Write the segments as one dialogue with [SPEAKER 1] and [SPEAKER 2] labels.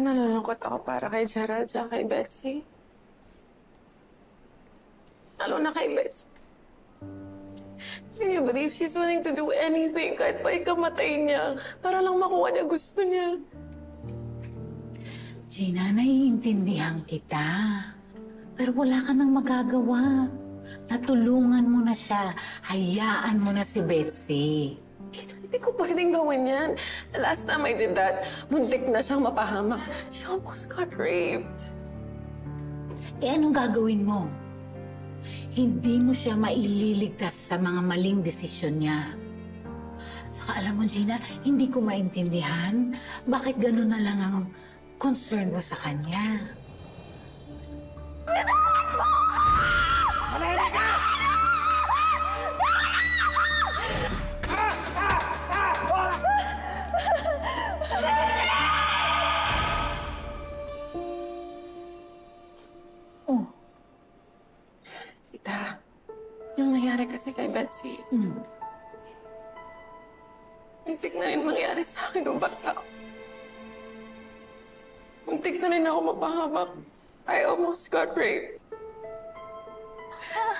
[SPEAKER 1] nalulungkot ako para kay Gerald at kay Betsy. Lalo na kay Betsy. Can you believe she's willing to do anything kahit pa ikamatay niya para lang makuha niya gusto niya?
[SPEAKER 2] Gina, naiintindihan kita. Pero wala ka nang magagawa. Natulungan mo na siya. Hayaan mo na si Betsy.
[SPEAKER 1] Hindi ko pwedeng gawin yan. The last time I did that, muntik na siyang mapahamak. She almost got raped.
[SPEAKER 2] Anong gagawin mo? Hindi mo siya maililigtas sa mga maling desisyon niya. At saka alam mo, Gina, hindi ko maintindihan bakit gano'n na lang ang concern mo sa kanya.
[SPEAKER 1] Oh. Tita, yung nangyari kasi kay Betsy. Muntik na rin mangyari sa akin ng bata ko. Muntik na rin ako mapahamak. I almost got raped.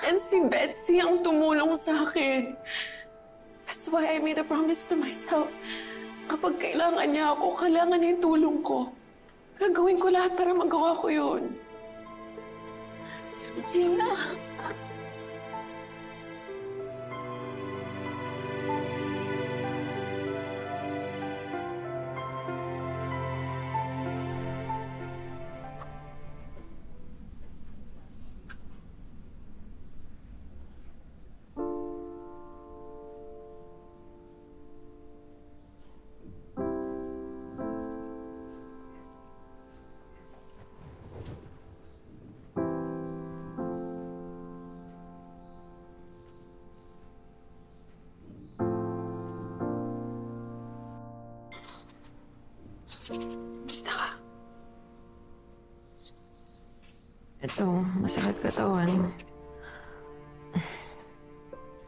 [SPEAKER 1] And si Betsy ang tumulong sa akin. That's why I made a promise to myself. Kapag kailangan niya ako, kailangan niya yung tulong ko. Gagawin ko lahat para magawa ko yun. So, Gina... Basta ka.
[SPEAKER 3] Ito, masakit katawan.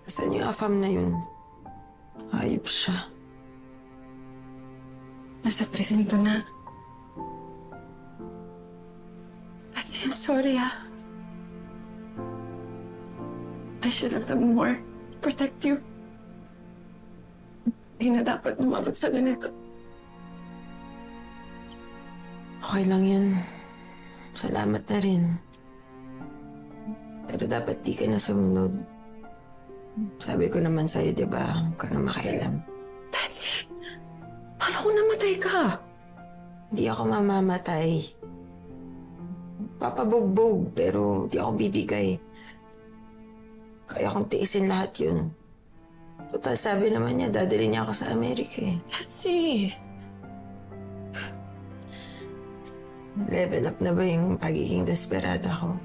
[SPEAKER 3] Asan yung afam na yun? Hayop siya.
[SPEAKER 1] Nasa presinto na. Betsy, I'm sorry, I should have done more to protect you. Hindi na dapat lumabot sa ganito.
[SPEAKER 3] Okay lang yun. Salamat na rin. Pero dapat di ka na sumunod. Sabi ko naman sa'yo, di ba? Huwag ka na makailam.
[SPEAKER 1] Betsy, paano kung namatay ka?
[SPEAKER 3] Hindi ako mamamatay. Papabugbog, pero di ako bibigay. Kaya kong tiisin lahat yun. Total, sabi naman niya, dadali niya ako sa Amerika eh.
[SPEAKER 1] Betsy!
[SPEAKER 3] Level up na ba yung pagiging desperada ko?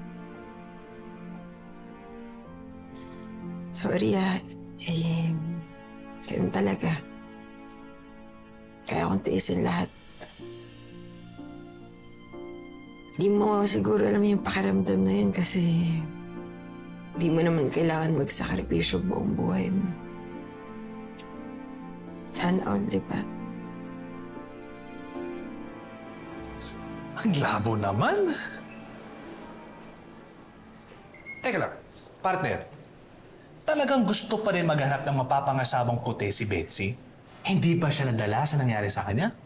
[SPEAKER 3] Sorry ganun talaga. Kaya akong tiisin lahat. Di mo siguro alam yung pakiramdam na yun kasi di mo naman kailangan magsakripisyo buong buhay mo. Sana all, di ba?
[SPEAKER 4] Ang labo naman. Teka lang, partner. Talagang gusto pa rin maghanap ng mapapangasawang puti si Betsy? Hindi ba siya nadala sa nangyari sa kanya?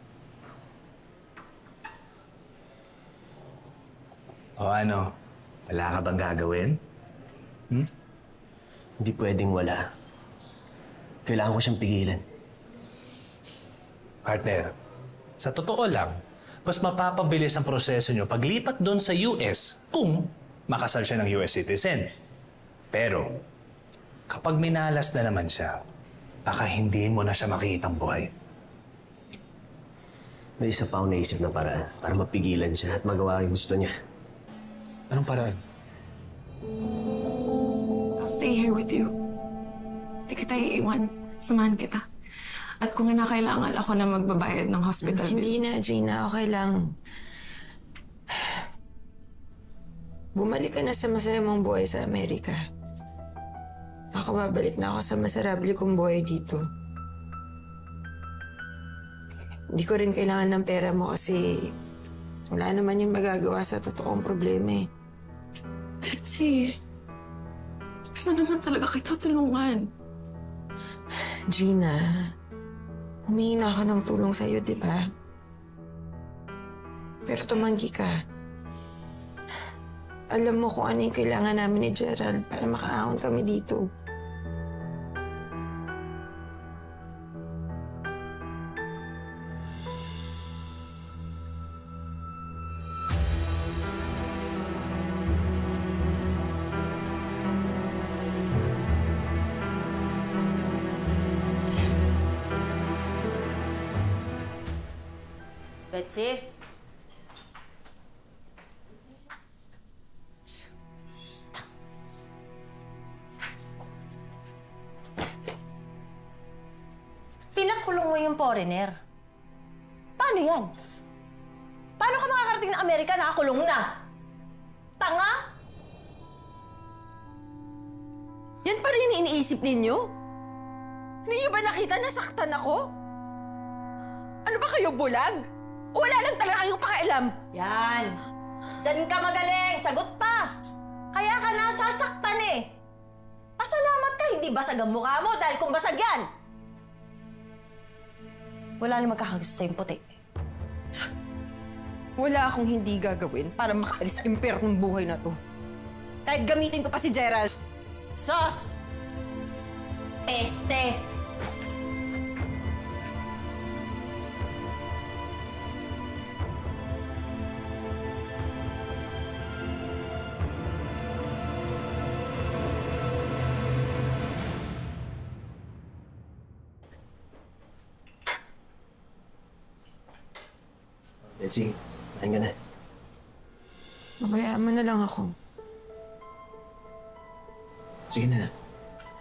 [SPEAKER 4] O ano, wala ka bang gagawin?
[SPEAKER 5] Hindi pwedeng wala. Kailangan ko siyang pigilan.
[SPEAKER 4] Partner, sa totoo lang, mas mapapabilis ang proseso nyo paglipat doon sa US kung makasal siya ng US citizen. Pero, kapag minalas na naman siya, baka hindi mo na siya makitang buhay.
[SPEAKER 5] May isa pa akong naisip na paraan para mapigilan siya at magawa yung gusto niya.
[SPEAKER 4] Anong paraan?
[SPEAKER 1] I'll stay here with you. Di kita iiwan. Samahan kita. At kung kinakailangan ako na magbabayad ng hospital bill.
[SPEAKER 3] Hindi na, Gina. Okay lang. Bumalik ka na sa masaya mong buhay sa Amerika. Ako babalik na ako sa masarable kong buhay dito. Hindi ko rin kailangan ng pera mo kasi Wala naman yung magagawa sa totoong problema eh.
[SPEAKER 1] Betsy, gusto naman talaga kita tulungan.
[SPEAKER 3] Gina, humingi na ako ng tulong sa'yo, di ba? Pero tumanggi ka. Alam mo kung ano yung kailangan namin ni Gerald para makaahon kami dito.
[SPEAKER 6] Betsy? Pinakulong mo yung foreigner. Paano yan? Paano ka makakarating ng Amerika nakakulong na? Tanga?
[SPEAKER 3] Yan pa rin iniisip ninyo? Hindi niyo ba nakita nasaktan ako? Ano ba kayo, bulag? O wala lang talaga kayong pakialam?
[SPEAKER 6] Yan. Diyan ka magaling. Sagot pa. Kaya ka nasasaktan eh. Pasalamat ka, hindi basag ang mukha mo dahil kung basag yan. Wala na magkakagusto sa'yong puti.
[SPEAKER 3] Wala akong hindi gagawin para makaalis sa impyernong buhay na to. Kahit gamitin ko pa si Gerald.
[SPEAKER 6] Sos! Peste!
[SPEAKER 5] Betsy, kain ka na.
[SPEAKER 3] Pabayaan mo na lang ako.
[SPEAKER 5] Sige na.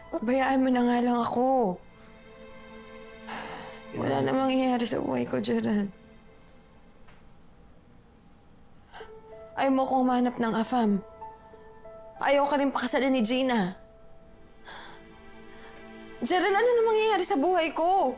[SPEAKER 3] Pabayaan mo na nga lang ako. Wala namang mangyayari sa buhay ko, Gerald. Ayaw mo akong mahanap ng afam. Ayaw ka rin pakasalan ni Gina. Gerald, ano na mangyayari sa buhay ko?